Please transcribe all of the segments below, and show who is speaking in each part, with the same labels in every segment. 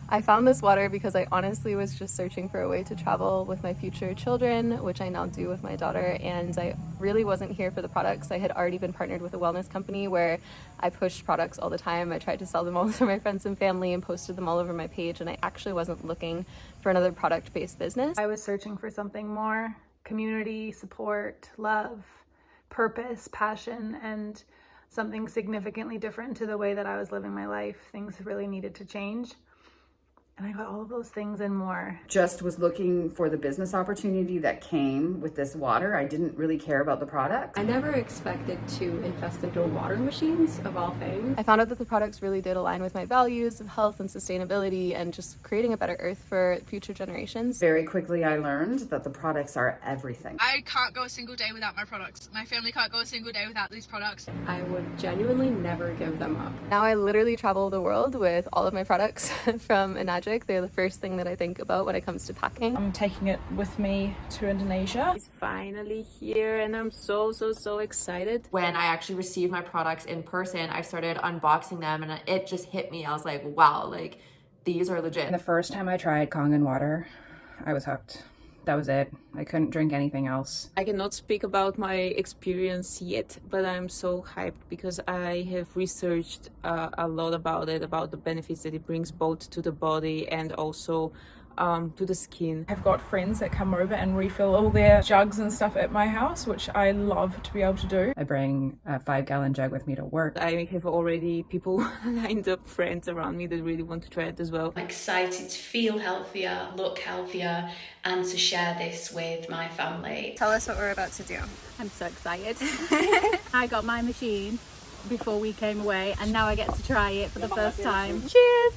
Speaker 1: I found this water because I honestly was just searching for a way to travel with my future children, which I now do with my daughter, and I really wasn't here for the products. I had already been partnered with a wellness company where I pushed products all the time. I tried to sell them all to my friends and family and posted them all over my page, and I actually wasn't looking for another product-based business.
Speaker 2: I was searching for something more: community, support, love, purpose, passion, and something significantly different to the way that I was living my life. Things really needed to change. And I got all of those things and more.
Speaker 3: Just was looking for the business opportunity that came with this water. I didn't really care about the product.
Speaker 4: I never expected to invest into water machines, of all things.
Speaker 1: I found out that the products really did align with my values of health and sustainability and just creating a better earth for future generations.
Speaker 3: Very quickly I learned that the products are everything.
Speaker 5: I can't go a single day without my products. My family can't go a single day without these products.
Speaker 4: I would genuinely never give them up.
Speaker 1: Now I literally travel the world with all of my products from Enagic. They're the first thing that I think about when it comes to packing.
Speaker 6: I'm taking it with me to Indonesia.
Speaker 7: It's finally here and I'm so excited.
Speaker 8: When I actually received my products in person, I started unboxing them and it just hit me. I was like, wow, like these are legit.
Speaker 9: The first time I tried Kangen water, I was hooked. That was it. I couldn't drink anything else.
Speaker 7: I cannot speak about my experience yet, but I'm so hyped because I have researched a lot about it, about the benefits that it brings both to the body and also to the skin.
Speaker 6: I've got friends that come over and refill all their jugs and stuff at my house, which I love to be able to do.
Speaker 9: I bring a 5-gallon jug with me to work.
Speaker 7: I have already people lined up, friends around me that really want to try it as well.
Speaker 10: I'm excited to feel healthier, look healthier, and to share this with my family.
Speaker 11: Tell us what we're about to do.
Speaker 2: I'm so excited. I got my machine before we came away and now I get to try it for the first time. Cheers!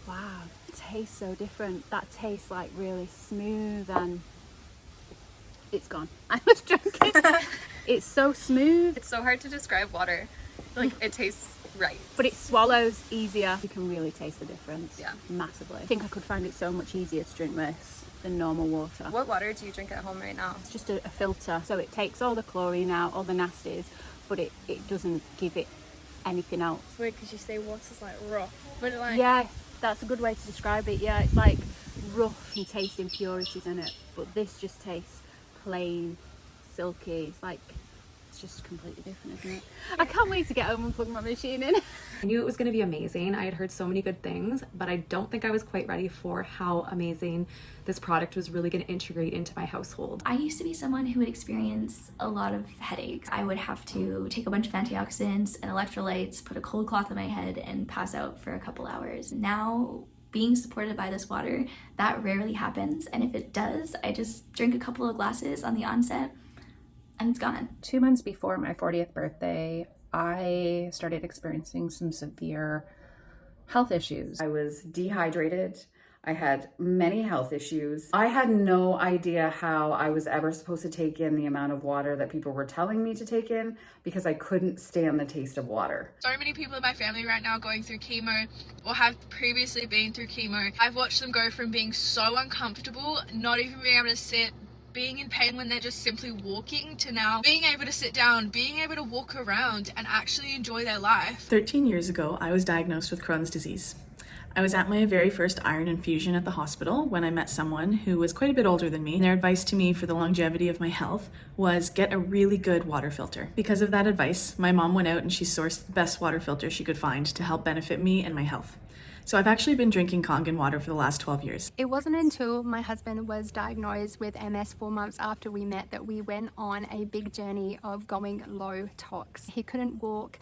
Speaker 2: Wow, it tastes so different. That tastes like really smooth and it's gone. I was drinking. It's so smooth.
Speaker 11: It's so hard to describe water. Like it tastes right.
Speaker 2: But it swallows easier. You can really taste the difference.
Speaker 11: Yeah.
Speaker 2: Massively. I think I could find it so much easier to drink this than normal water.
Speaker 11: What water do you drink at home right now?
Speaker 2: It's just a filter. So it takes all the chlorine out, all the nasties, but it doesn't give it anything else.
Speaker 5: It's weird because you say water's like rough, but like...
Speaker 2: Yeah, that's a good way to describe it. Yeah, it's like rough, you taste impurities in it, but this just tastes plain, silky. It's like, it's just completely different, isn't it? I can't wait to get home and plug my machine in.
Speaker 8: I knew it was going to be amazing. I had heard so many good things, but I don't think I was quite ready for how amazing this product was really going to integrate into my household.
Speaker 12: I used to be someone who would experience a lot of headaches. I would have to take a bunch of antioxidants and electrolytes, put a cold cloth on my head, and pass out for a couple hours. Now, being supported by this water, that rarely happens, and if it does, I just drink a couple of glasses on the onset and it's gone.
Speaker 9: 2 months before my 40th birthday, I started experiencing some severe health issues.
Speaker 3: I was dehydrated. I had many health issues. I had no idea how I was ever supposed to take in the amount of water that people were telling me to take in because I couldn't stand the taste of water.
Speaker 5: So many people in my family right now going through chemo or have previously been through chemo. I've watched them go from being so uncomfortable, not even being able to sit, being in pain when they're just simply walking, to now being able to sit down, being able to walk around and actually enjoy their life.
Speaker 13: 13 years ago, I was diagnosed with Crohn's disease. I was at my very first iron infusion at the hospital when I met someone who was quite a bit older than me. And their advice to me for the longevity of my health was get a really good water filter. Because of that advice, my mom went out and she sourced the best water filter she could find to help benefit me and my health. So I've actually been drinking Kangen water for the last 12 years.
Speaker 14: It wasn't until my husband was diagnosed with MS 4 months after we met that we went on a big journey of going low tox. He couldn't walk,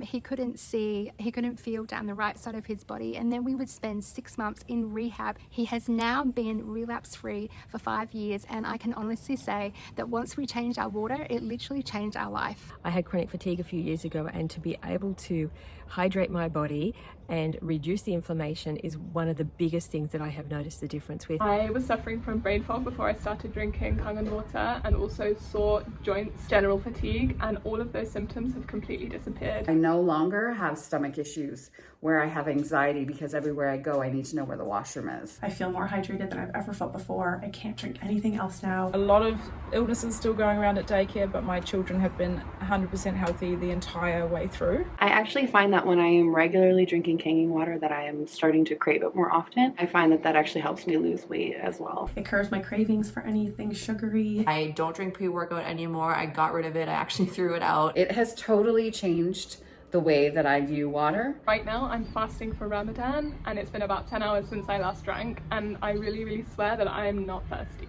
Speaker 14: he couldn't see, he couldn't feel down the right side of his body, and then we would spend 6 months in rehab. He has now been relapse free for 5 years, and I can honestly say that once we changed our water, it literally changed our life.
Speaker 4: I had chronic fatigue a few years ago, and to be able to hydrate my body and reduce the inflammation is one of the biggest things that I have noticed the difference with.
Speaker 5: I was suffering from brain fog before I started drinking Kangen water, and also sore joints, general fatigue, and all of those symptoms have completely disappeared.
Speaker 3: I no longer have stomach issues where I have anxiety because everywhere I go I need to know where the washroom is.
Speaker 6: I feel more hydrated than I've ever felt before. I can't drink anything else now. A lot of illnesses still going around at daycare, but my children have been 100% healthy the entire way through.
Speaker 15: I actually find that that when I am regularly drinking Kangen water that I am starting to crave it more often. I find that that actually helps me lose weight as well.
Speaker 16: It curbs my cravings for anything sugary.
Speaker 17: I don't drink pre-workout anymore. I got rid of it. I actually threw it out.
Speaker 3: It has totally changed the way that I view water.
Speaker 18: Right now I'm fasting for Ramadan and it's been about 10 hours since I last drank, and I really swear that I am not thirsty.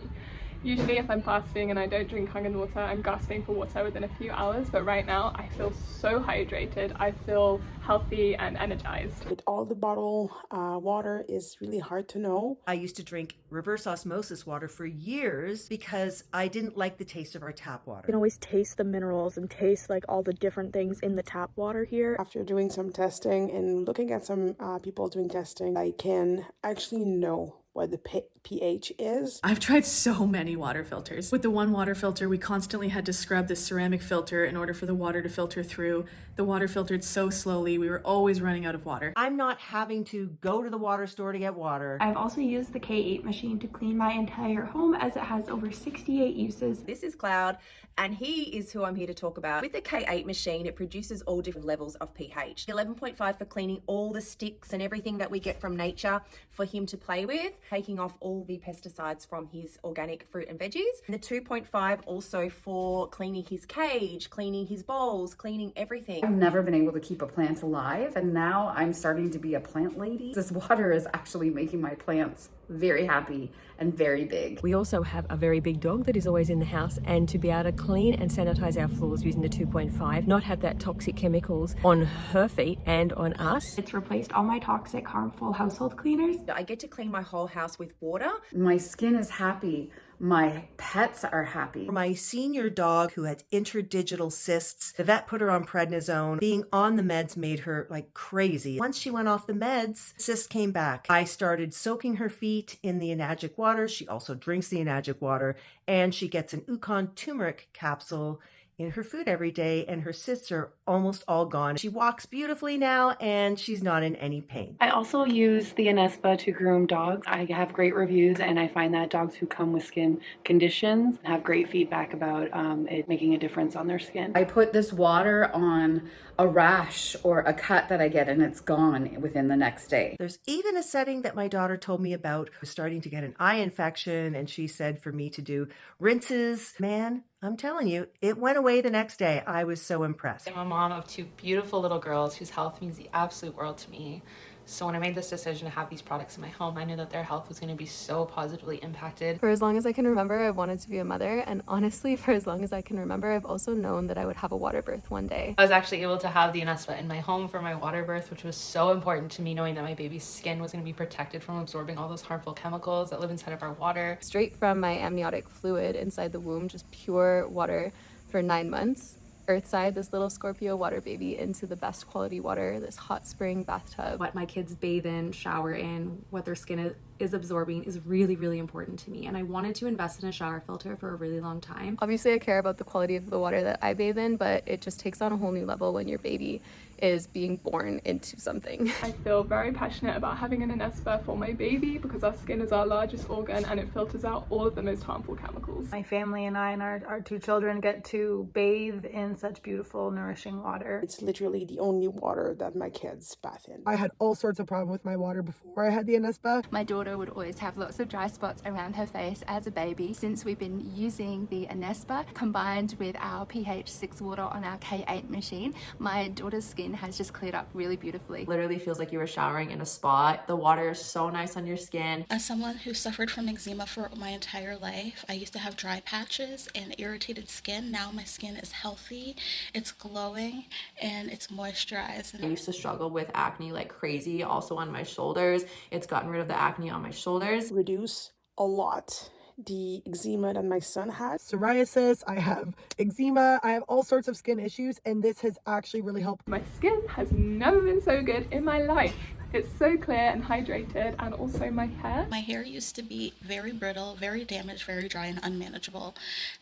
Speaker 18: Usually if I'm fasting and I don't drink Kangen water, I'm gasping for water within a few hours, but right now I feel so hydrated. I feel healthy and energized.
Speaker 19: With all the bottled water is really hard to know.
Speaker 20: I used to drink reverse osmosis water for years because I didn't like the taste of our tap water.
Speaker 21: You can always taste the minerals and taste like all the different things in the tap water here.
Speaker 19: After doing some testing and looking at some people doing testing, I can actually know what the pH is.
Speaker 13: I've tried so many water filters. With the one water filter, we constantly had to scrub the ceramic filter in order for the water to filter through. The water filtered so slowly, we were always running out of water.
Speaker 20: I'm not having to go to the water store to get water.
Speaker 22: I've also used the K8 machine to clean my entire home, as it has over 68 uses.
Speaker 23: This is Cloud, and he is who I'm here to talk about. With the K8 machine, it produces all different levels of pH. 11.5 for cleaning all the sticks and everything that we get from nature for him to play with, taking off all the pesticides from his organic fruit and veggies. And the 2.5 also for cleaning his cage, cleaning his bowls, cleaning everything.
Speaker 3: I've never been able to keep a plant alive, and now I'm starting to be a plant lady. This water is actually making my plants very happy and very big.
Speaker 4: We also have a very big dog that is always in the house, and to be able to clean and sanitize our floors using the 2.5, not have that toxic chemicals on her feet and on us.
Speaker 22: It's replaced all my toxic, harmful household cleaners.
Speaker 23: I get to clean my whole house with water.
Speaker 3: My skin is happy. My pets are happy.
Speaker 20: My senior dog who had interdigital cysts, the vet put her on prednisone. Being on the meds made her like crazy. Once she went off the meds, cysts came back. I started soaking her feet in the enagic water. She also drinks the enagic water, and she gets an Ukon turmeric capsule in her food every day, and her cysts are almost all gone. She walks beautifully now, and she's not in any pain.
Speaker 15: I also use the Anespa to groom dogs. I have great reviews, and I find that dogs who come with skin conditions have great feedback about it making a difference on their skin.
Speaker 3: I put this water on a rash or a cut that I get, and it's gone within the next day.
Speaker 20: There's even a setting that my daughter told me about, who's starting to get an eye infection, and she said for me to do rinses. Man, I'm telling you, it went away the next day. I was so impressed.
Speaker 24: I'm a mom of two beautiful little girls whose health means the absolute world to me. So when I made this decision to have these products in my home, I knew that their health was going to be so positively impacted.
Speaker 1: For as long as I can remember, I've wanted to be a mother, and honestly, for as long as I can remember, I've also known that I would have a water birth one day.
Speaker 24: I was actually able to have the Anespa in my home for my water birth, which was so important to me, knowing that my baby's skin was going to be protected from absorbing all those harmful chemicals that live inside of our water.
Speaker 1: Straight from my amniotic fluid inside the womb, just pure water for 9 months. Earthside, this little Scorpio water baby, into the best quality water, this hot spring bathtub.
Speaker 8: What my kids bathe in, shower in, what their skin is absorbing is really important to me, and I wanted to invest in a shower filter for a really long time.
Speaker 1: Obviously I care about the quality of the water that I bathe in, but it just takes on a whole new level when your baby is being born into something.
Speaker 18: I feel very passionate about having an Anespa for my baby because our skin is our largest organ and it filters out all of the most harmful chemicals.
Speaker 2: My family and I and our two children get to bathe in such beautiful, nourishing water.
Speaker 19: It's literally the only water that my kids bath in.
Speaker 25: I had all sorts of problems with my water before I had the Anespa.
Speaker 14: My daughter would always have lots of dry spots around her face as a baby. Since we've been using the Anespa combined with our pH 6 water on our K8 machine, my daughter's skin has just cleared up really beautifully.
Speaker 17: Literally feels like you were showering in a spa. The water is so nice on your skin.
Speaker 26: As someone who suffered from eczema for my entire life, I used to have dry patches and irritated skin. Now my skin is healthy, it's glowing, and it's moisturized.
Speaker 17: I used to struggle with acne like crazy, also on my shoulders. It's gotten rid of the acne on my shoulders.
Speaker 19: Reduce a lot the eczema that my son has.
Speaker 25: Psoriasis, I have eczema, I have all sorts of skin issues, and this has actually really helped.
Speaker 18: My skin has never been so good in my life. It's so clear and hydrated, and also my hair.
Speaker 26: My hair used to be very brittle, very damaged, very dry, and unmanageable.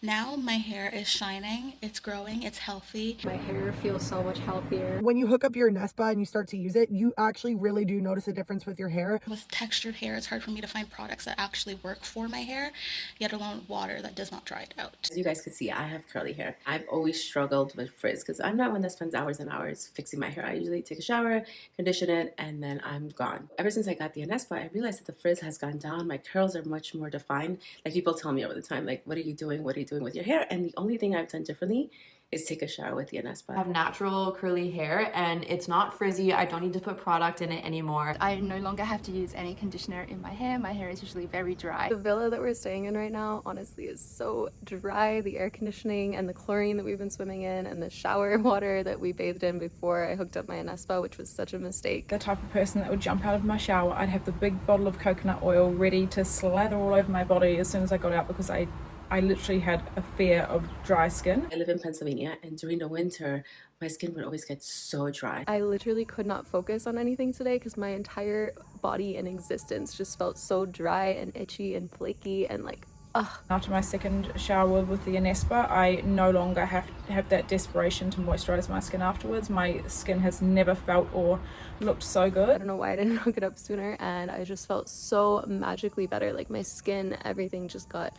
Speaker 26: Now my hair is shining, it's growing, it's healthy.
Speaker 1: My hair feels so much healthier.
Speaker 25: When you hook up your Nespa and you start to use it, you actually really do notice a difference with your hair.
Speaker 26: With textured hair, it's hard for me to find products that actually work for my hair, yet alone water that does not dry it out.
Speaker 5: As you guys can see, I have curly hair. I've always struggled with frizz because I'm not one that spends hours and hours fixing my hair. I usually take a shower, condition it, and then I'm gone. Ever since I got the Nespa, I realized that the frizz has gone down. My curls are much more defined. Like, people tell me over the time, like, what are you doing? What are you doing with your hair? And the only thing I've done differently is take a shower with the Nespa.
Speaker 17: I have natural curly hair and it's not frizzy. I don't need to put product in it anymore.
Speaker 14: I no longer have to use any conditioner in my hair. My hair is usually very dry.
Speaker 1: The villa that we're staying in right now honestly is so dry. The air conditioning and the chlorine that we've been swimming in and the shower water that we bathed in before I hooked up my Nespa, which was such a mistake.
Speaker 6: The type of person that would jump out of my shower, I'd have the big bottle of coconut oil ready to slather all over my body as soon as I got out, because I literally had a fear of dry skin.
Speaker 5: I live in Pennsylvania, and during the winter, my skin would always get so dry.
Speaker 1: I literally could not focus on anything today because my entire body and existence just felt so dry and itchy and flaky and like, ugh.
Speaker 6: After my second shower with the Nespa, I no longer have that desperation to moisturize my skin afterwards. My skin has never felt or looked so good.
Speaker 1: I don't know why I didn't hook it up sooner, and I just felt so magically better. Like, my skin, everything just got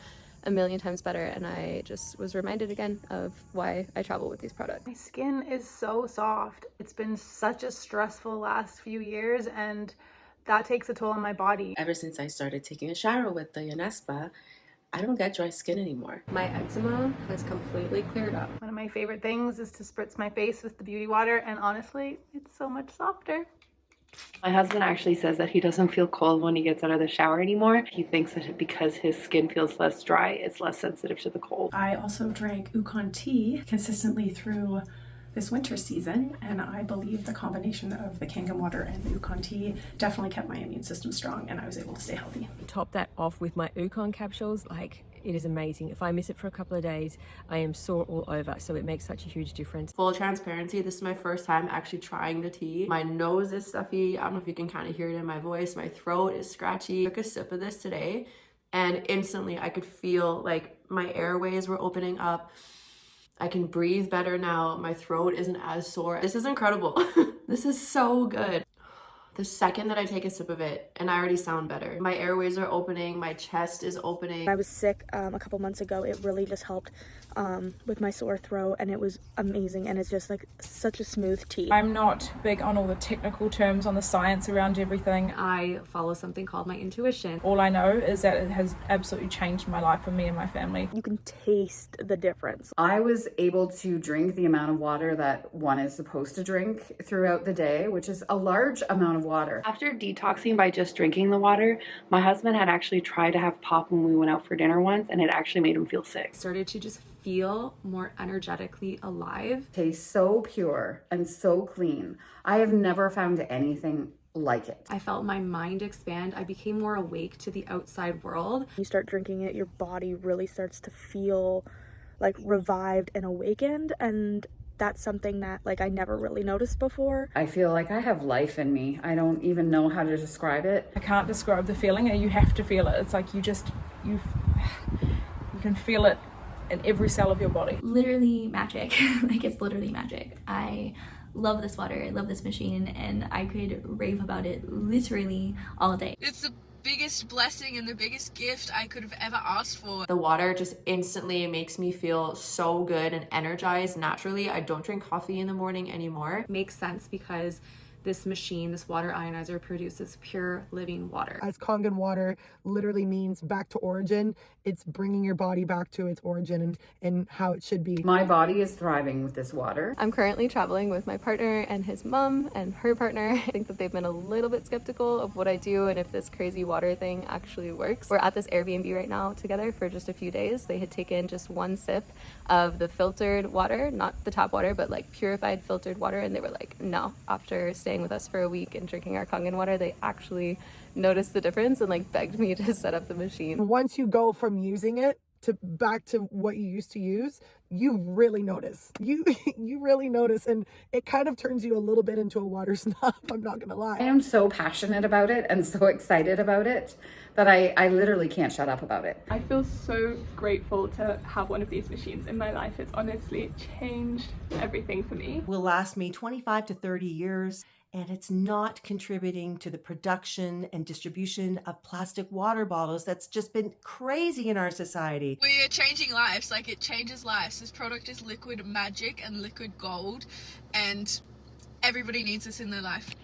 Speaker 1: a million times better, and I just was reminded again of why I travel with these products.
Speaker 2: My skin is so soft. It's been such a stressful last few years, and that takes a toll on my body.
Speaker 5: Ever since I started taking a shower with the Nespa, I don't get dry skin anymore.
Speaker 1: My eczema has completely cleared up.
Speaker 2: One of my favorite things is to spritz my face with the beauty water, and honestly, it's so much softer.
Speaker 15: My husband actually says that he doesn't feel cold when he gets out of the shower anymore. He thinks that because his skin feels less dry, it's less sensitive to the cold.
Speaker 16: I also drank Yukon tea consistently through this winter season, and I believe the combination of the Kangen water and the Yukon tea definitely kept my immune system strong, and I was able to stay healthy.
Speaker 4: Top that off with my Yukon capsules. Like, it is amazing. If I miss it for a couple of days, I am sore all over, so it makes such a huge difference.
Speaker 17: Full transparency, this is my first time actually trying the tea. My nose is stuffy. I don't know if you can kind of hear it in my voice. My throat is scratchy. I took a sip of this today, and instantly I could feel like my airways were opening up. I can breathe better now. My throat isn't as sore. This is incredible. This is so good. The second that I take a sip of it, and I already sound better. My airways are opening, my chest is opening.
Speaker 21: I was sick a couple months ago. It really just helped with my sore throat, and it was amazing, and it's just like such a smooth tea.
Speaker 6: I'm not big on all the technical terms, on the science around everything.
Speaker 8: I follow something called my intuition.
Speaker 6: All I know is that it has absolutely changed my life for me and my family.
Speaker 21: You can taste the difference.
Speaker 3: I was able to drink the amount of water that one is supposed to drink throughout the day, which is a large amount of water.
Speaker 15: After detoxing by just drinking the water, my husband had actually tried to have pop when we went out for dinner once, and it actually made him feel sick.
Speaker 8: Started to just feel more energetically alive.
Speaker 3: Tastes so pure and so clean. I have never found anything like it.
Speaker 8: I felt my mind expand. I became more awake to the outside world.
Speaker 21: You start drinking it, your body really starts to feel like revived and awakened, and that's something that like I never really noticed before.
Speaker 3: I feel like I have life in me. I don't even know how to describe it.
Speaker 6: I can't describe the feeling. You have to feel it. It's like you can feel it in every cell of your body.
Speaker 7: Literally magic. Like, it's literally magic. I love this water, I love this machine, and I could rave about it literally all day.
Speaker 9: It's the biggest blessing and the biggest gift I could have ever asked for.
Speaker 17: The water just instantly makes me feel so good and energized naturally. I don't drink coffee in the morning anymore.
Speaker 8: It makes sense because this machine, this water ionizer, produces pure living water.
Speaker 25: As Kangen water literally means back to origin, it's bringing your body back to its origin and how it should be.
Speaker 3: My body is thriving with this water.
Speaker 1: I'm currently traveling with my partner and his mom and her partner. I think that they've been a little bit skeptical of what I do and if this crazy water thing actually works. We're at this Airbnb right now together for just a few days. They had taken just one sip of the filtered water, not the tap water, but like purified filtered water, and they were like, no. After staying with us for a week and drinking our Kangen water, they actually noticed the difference and like begged me to set up the machine.
Speaker 25: Once you go from using it to back to what you used to use, you really notice. You really notice, and it kind of turns you a little bit into a water snob, I'm not gonna lie.
Speaker 3: I am so passionate about it and so excited about it that I literally can't shut up about it.
Speaker 18: I feel so grateful to have one of these machines in my life. It's honestly changed everything for me.
Speaker 20: Will last me 25 to 30 years, and it's not contributing to the production and distribution of plastic water bottles that's just been crazy in our society.
Speaker 9: We are changing lives, like it changes lives. This product is liquid magic and liquid gold, and everybody needs this in their life.